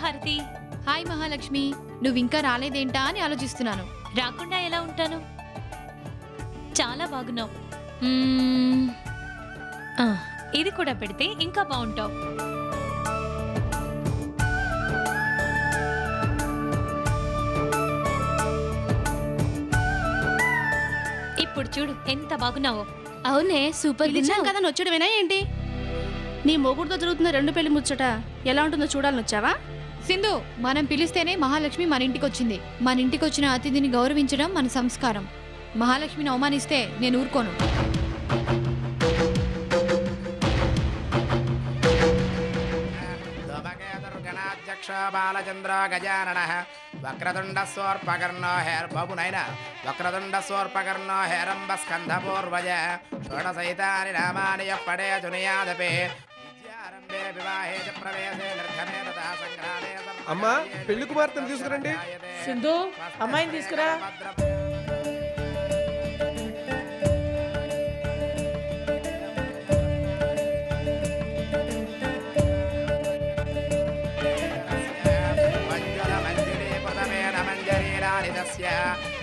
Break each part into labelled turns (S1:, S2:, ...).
S1: హారతి.
S2: హాయ్ మహాలక్ష్మి, నువ్వు ఇంకా రాలేదేంటా అని ఆలోచిస్తున్నాను.
S1: రాకుండా ఎలా ఉంటాను? చాలా బాగున్నావు. ఇది కూడా పెడితే ఇంకా బాగుంటావు. ఇప్పుడు చూడు ఎంత బాగున్నావో.
S2: అవునే, సూపర్.
S3: పిలిచాం కదా నొచ్చడమేనా ఏంటి? నీ మొగుడుతో జరుగుతున్న 2 పెళ్లి ముచ్చట ఎలా ఉంటుందో చూడాలని వచ్చావా?
S2: సింధు, మనం పిలిస్తేనే మహాలక్ష్మి మన ఇంటికి వచ్చింది. మన ఇంటికి వచ్చిన అతిథిని గౌరవించడం మన సంస్కారం. మహాలక్ష్మిని అవమానిస్తే నేను ఊరుకోను.
S4: బాలచంద్ర గజానన వక్రతుండ స్వర్పకర్ణో హేర్బబునైన వక్రతుండ స్వర్పకర్ణో హేరంబ స్కంధపూర్వజ షోడశైతాని నామాని పడే దునియాదపే విద్యారంభే వివాహే చ ప్రవేశే నిర్గమే తథా సంగ్రామే.
S5: అమ్మా, పెళ్లి కుమార్తెను తీసుకురండి.
S6: సింధు, అమ్మాయిని తీసుకురా.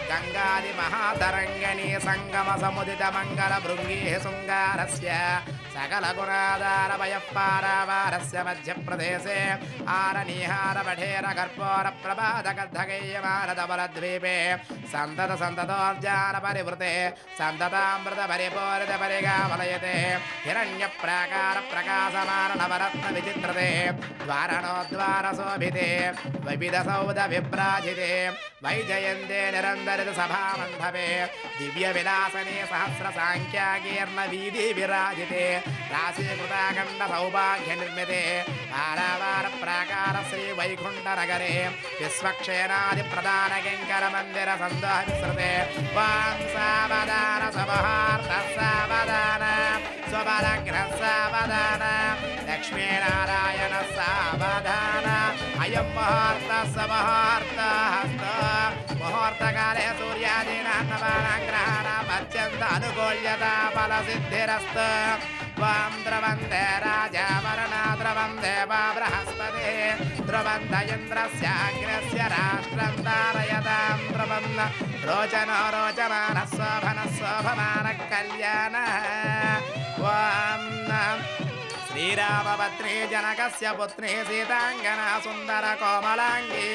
S6: గంగాది మహాతరంగిణీ సంగమ సముదిత మంగళ భృంగీ శృంగారస్య సకల గుణాధార భయపారావారస్య మధ్యప్రదేశే ఆరనీహార పఠేర కర్పూర ప్రభాత గర్ధగయ్యమానదబలద్వీపే సంతత సంతతోర్జాన పరివృతే సంతతామృత పరిపూరిత పరిగామలయతే హిరణ్య ప్రాకార ప్రకాశమాన నవరత్న విచిత్రతే ద్వారణోద్వార శోభితే వివిధ సౌద విభ్రాజితే వైజయంతే నిరంతరిత సభామండపే దివ్య విలాసనే సహస్ర సాంఖ్యాకీర్ణ వీధి విరాజితే రాశీకృతాఖండ సౌభాగ్య నిర్మితే ఆరావార ప్రాకార శ్రీ వైకుంఠ నగరే విశ్వక్షేణాది ప్రధాన కింకర మందిర సందోహ విశ్రుతే వాం సావధాన సమహార్త సావధాన స్వబలగ్ర సావధాన లక్ష్మీనారాయణ సావధాన అయం ముహూర్త సమహార్త హస్త ముహూర్తకాలే సూర్యాదీనాన్నవానగ్రహాణ పశ్యంత అనుకూల్యత ఫల సిద్ధిరస్త త్వాం ద్రవందే రాజావరణ ద్రవం దేవా బృహస్పతి ద్రవంత ఇంద్రస్యాగ్రస్య రాష్ట్రం ధారయతాం ద్రవం రోచనో రోచమాన శోభన శోభమాన కళ్యాణ శ్రీరామపత్ని జనకస్య పుత్రి సీతాంగనా సుందర కోమలాంగి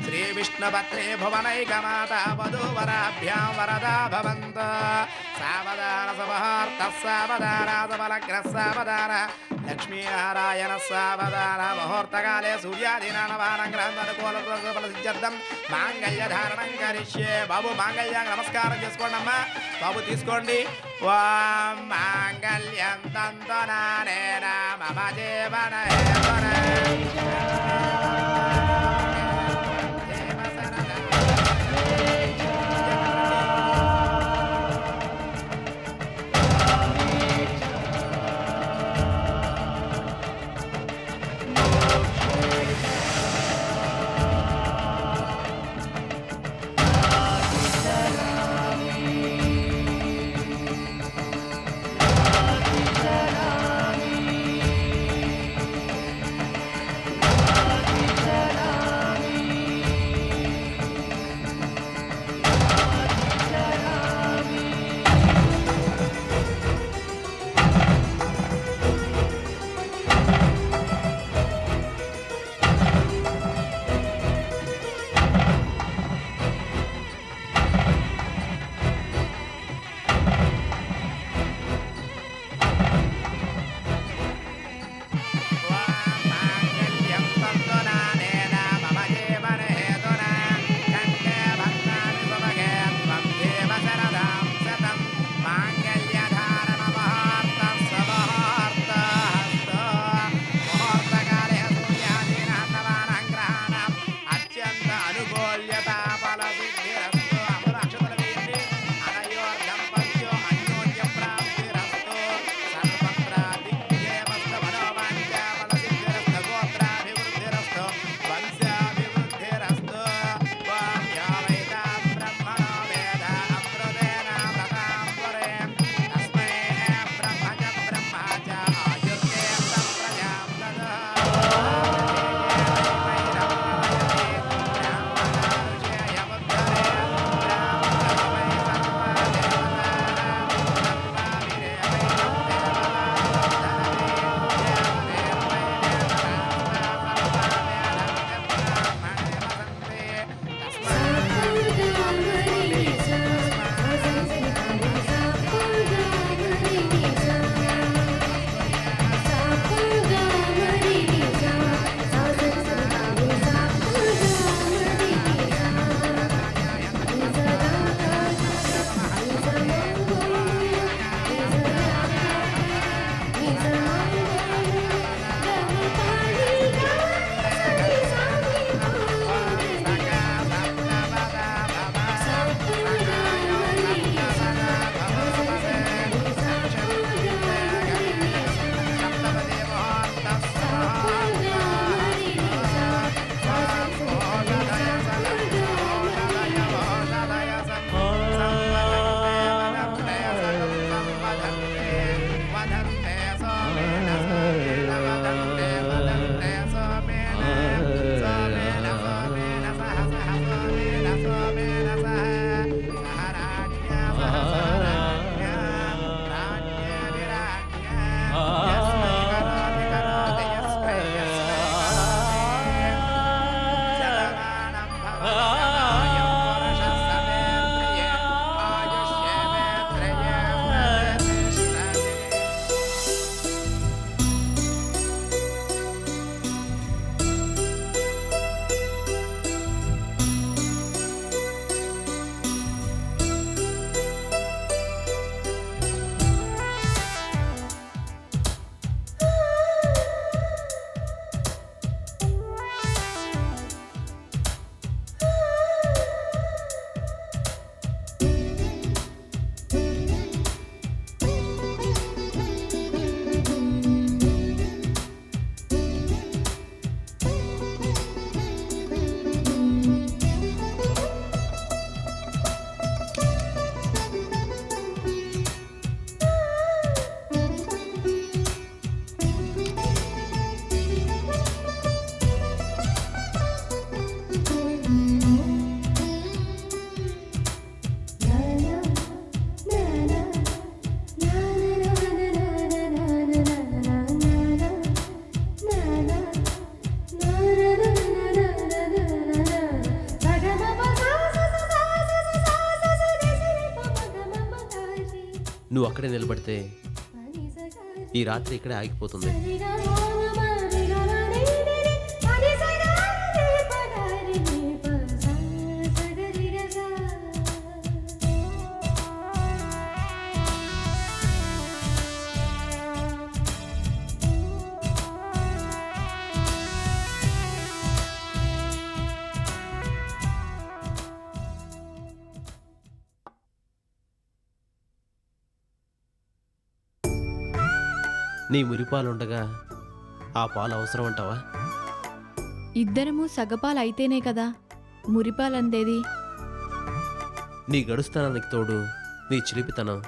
S6: శ్రీ విష్ణుపత్ని భువనైకమాత వధూవరాభ్యాం వరదా భవంతు సావధాన సమహార్త సావధాన సమలగ్ర సావధాన లక్ష్మీనారాయణ సావధాన ముహూర్తకాలే సూర్యాదీనానవానంగ్రహం సిద్ధ్యర్థం మాంగళ్యధారణం కరిష్యే. బాబు మాంగళ్యానికి నమస్కారం చేసుకోండి అమ్మా. బాబు తీసుకోండి. ఓం మాంగళ్యం తంతునానేన మమ జీవన హేతునా
S7: అక్కడే నిలబడితే ఈ రాత్రి ఇక్కడే ఆగిపోతుంది. నీ మురిపాలుండగా ఆ పాలు అవసరం అంటావా?
S2: ఇద్దరము సగపాలు అయితేనే కదా మురిపాలందేది.
S7: నీ గడుస్తనానికి తోడు నీ చిలిపితనం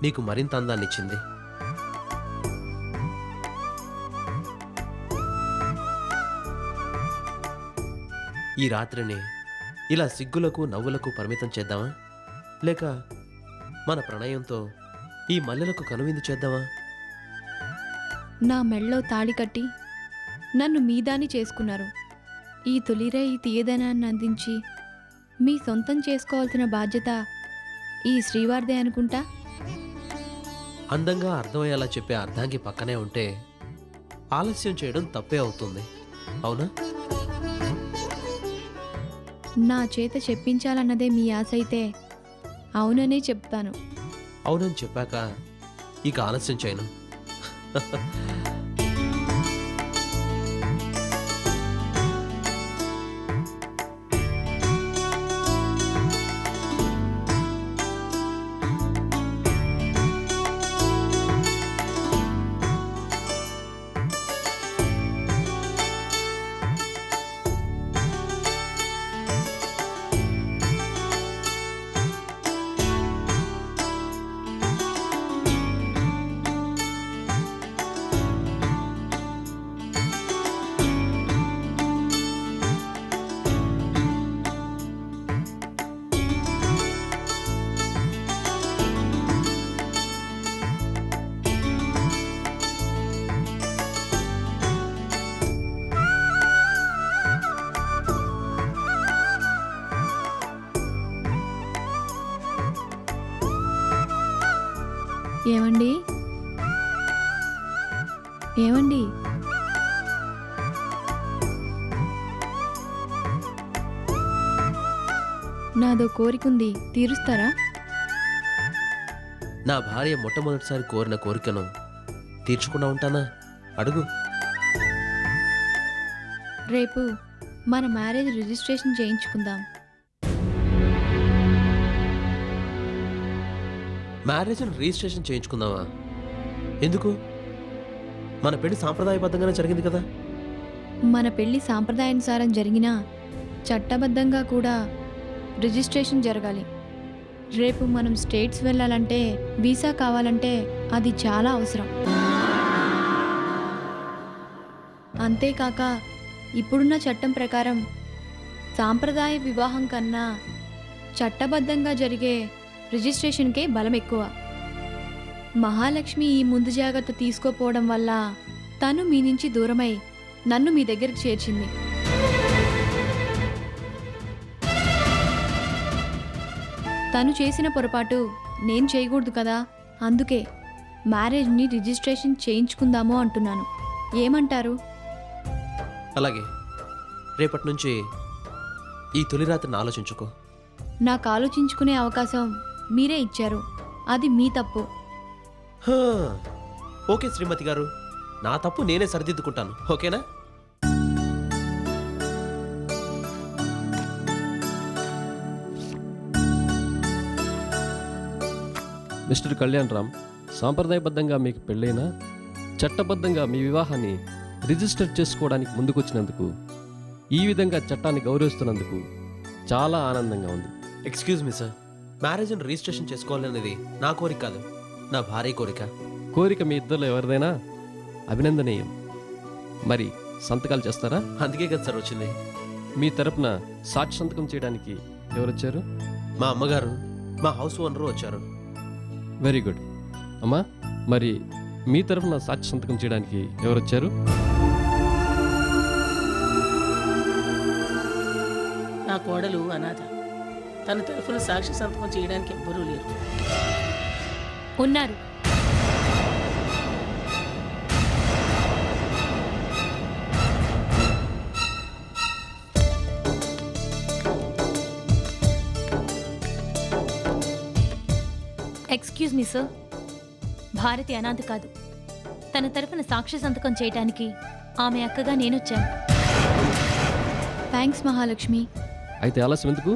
S7: నీకు మరింత అందాన్నిచ్చింది. ఈ రాత్రిని ఇలా సిగ్గులకు నవ్వులకు పరిమితం చేద్దామా, లేక మన ప్రణయంతో ఈ మల్లెలకు కనువిందు చేద్దామా?
S2: నా మెళ్ళో తాళి కట్టి నన్ను మీదాని చేసుకున్నారు. ఈ తొలిరే ఈ తీయదనాన్ని అందించి మీ సొంతం చేసుకోవాల్సిన బాధ్యత ఈ శ్రీవారిదే అనుకుంటా.
S7: అందంగా అర్థమయ్యేలా చెప్పే అర్థాంగి పక్కనే ఉంటే ఆలస్యం చేయడం తప్పే అవుతుంది, అవునా?
S2: నా చేత చెప్పించాలన్నదే మీ ఆశ అయితే అవుననే చెప్తాను.
S7: అవునని చెప్పాక ఇక ఆలస్యం చేయను.
S2: ఏమండి ఏమండి నాదో కోరికుంది, తీరుస్తారా?
S7: నా భార్య మొట్టమొదటిసారి కోరిన కోరికను తీర్చకుండా ఉంటానా? అడుగు.
S2: రేపు మన మ్యారేజ్ రిజిస్ట్రేషన్ చేయించుకుందాం.
S7: మ్యారేజ్ రిజిస్ట్రేషన్ చేయించుకుందామా? ఎందుకు? మన పెళ్లి సాంప్రదాయబద్ధంగానే జరిగింది కదా.
S2: మన పెళ్లి సాంప్రదాయానుసారం జరిగినా చట్టబద్ధంగా కూడా రిజిస్ట్రేషన్ జరగాలి. రేపు మనం స్టేట్స్ వెళ్ళాలంటే వీసా కావాలంటే అది చాలా అవసరం. అంతేకాక ఇప్పుడున్న చట్టం ప్రకారం సాంప్రదాయ వివాహం కన్నా చట్టబద్ధంగా జరిగే రిజిస్ట్రేషన్కే బలం ఎక్కువ. మహాలక్ష్మి ఈ ముందు జాగ్రత్త తీసుకోపోవడం వల్ల తను మీ నుంచి దూరమై నన్ను మీ దగ్గరికి చేర్చింది. తను చేసిన పొరపాటు నేను చేయకూడదు కదా. అందుకే మ్యారేజ్ని రిజిస్ట్రేషన్ చేయించుకుందాము అంటున్నాను. ఏమంటారు?
S7: అలాగే, రేపటి నుంచి ఈ తొలి రాత్రిని ఆలోచించుకో.
S2: నాకు ఆలోచించుకునే అవకాశం మీరే ఇచ్చారు, అది మీ తప్పు.
S7: హా, ఓకే శ్రీమతి గారు, నా తప్పు నేనే సరిదిద్దుకుంటాను, ఓకేనా?
S5: మిస్టర్ కళ్యాణ్ రామ్, సాంప్రదాయబద్ధంగా మీకు పెళ్ళైనా చట్టబద్ధంగా మీ వివాహాన్ని రిజిస్టర్ చేసుకోవడానికి ముందుకొచ్చినందుకు, ఈ విధంగా చట్టాన్ని గౌరవిస్తున్నందుకు చాలా ఆనందంగా ఉంది.
S7: ఎక్స్క్యూజ్ మీ సార్, మ్యారేజ్ని రిజిస్ట్రేషన్ చేసుకోవాలనేది నా కోరిక కాదు, నా భార్య కోరిక.
S5: కోరిక మీ ఇద్దరిలో ఎవరిదైనా అభినందనీయం. మరి సంతకాలు చేస్తారా?
S7: అందుకే కదా సార్ వచ్చింది.
S5: మీ తరపున సాక్షి సంతకం చేయడానికి ఎవరొచ్చారు?
S7: మా అమ్మగారు, మా హౌస్ ఓనరు వచ్చారు.
S5: Very good. అమ్మా, మరి మీ తరఫున సాక్షి సంతకం చేయడానికి ఎవరొచ్చారు?
S8: నా కోడలు అనాథ, తన తరఫున సాక్షి సంతకం చేయడానికి ఎవ్వరూ లేరు.
S1: ఉన్నారు. ఎక్స్క్యూజ్ మీ సార్, భారతి అనాథ కాదు. తన తరఫున సాక్ష్య సంతకం చేయడానికి ఆమె అక్కగా నేనొచ్చాను.
S2: థ్యాంక్స్ మహాలక్ష్మి.
S5: అయితే ఆలస్యం ఎందుకు,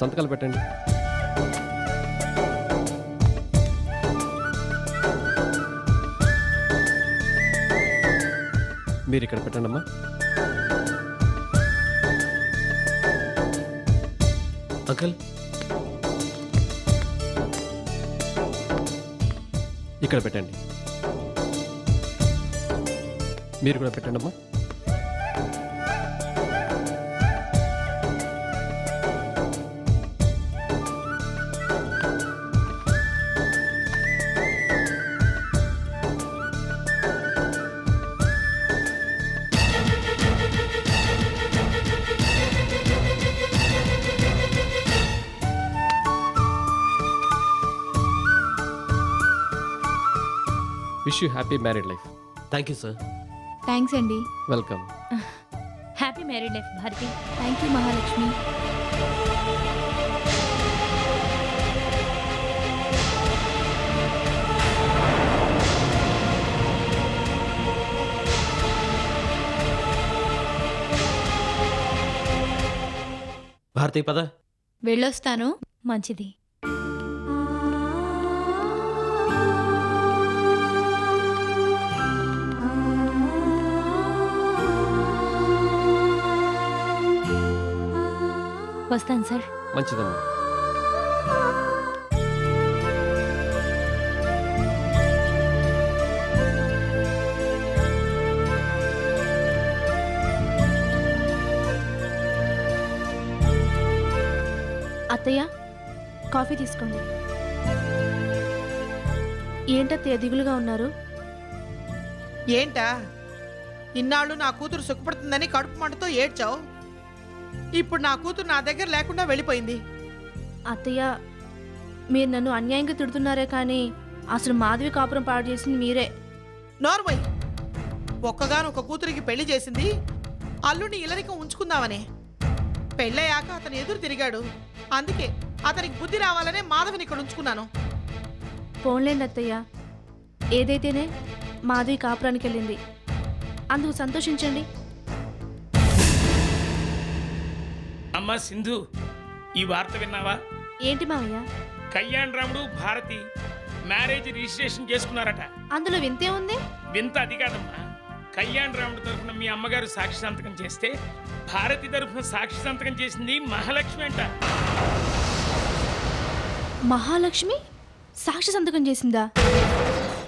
S5: సంతకాలు పెట్టండి. మీరు ఇక్కడ పెట్టండి అమ్మా.
S7: అంకుల్,
S5: ఇక్కడ పెట్టండి. మీరు కూడా పెట్టండి అమ్మా. Wish you happy married life.
S7: Thank you sir.
S2: Thanks అండి.
S5: Welcome.
S1: Happy married life Bharati.
S2: Thank you Mahalakshmi.
S7: Bharati పద.
S2: వెళ్ళొస్తాను.
S1: మంచిది. వస్తాను సార్.
S5: మంచిదమ్మా.
S3: అత్తయ్య, కాఫీ తీసుకోండి. ఏంటత్తయ్య దిగులుగా ఉన్నారు?
S8: ఏంటా ఇన్నాళ్ళు నా కూతురు సుఖపడుతుందని కడుపు మంటతో ఏడ్చావు. ఇప్పుడు నా కూతురు నా దగ్గర లేకుండా వెళ్ళిపోయింది.
S3: అత్తయ్య, మీరు నన్ను అన్యాయంగా తిడుతున్నారే కానీ అసలు మాధవి కాపురం పాడు చేసింది మీరే.
S8: నోర్మై, ఒక్కగానొక్క కూతురికి పెళ్లి చేసింది అల్లుని ఇల్లరికం ఉంచుకుందామని. పెళ్ళయ్యాక అతను ఎదురు తిరిగాడు. అందుకే అతనికి బుద్ధి రావాలనే మాధవిని ఇక్కడ ఉంచుకున్నాను.
S3: పోన్లేండి అత్తయ్య, ఏదైతేనే మాధవి కాపురానికి వెళ్ళింది, అందుకు సంతోషించండి.
S9: అమ్మా సింధు, ఈ వార్త విన్నావా?
S3: ఏంటి మావయ్య?
S9: కళ్యాణ్ రాముడు భారతి మ్యారేజ్ రిజిస్ట్రేషన్ చేసుకున్నారట.
S3: అందులో వింతే ఉంది.
S9: వింత అది కాదమ్మా, కళ్యాణ్ రాముడు తరఫున మీ అమ్మగారు సాక్షి సంతకం చేస్తే భారతి తరఫున సాక్షి సంతకం చేసింది మహాలక్ష్మి అంట.
S3: మహాలక్ష్మి సాక్షి సంతకం చేసిందా?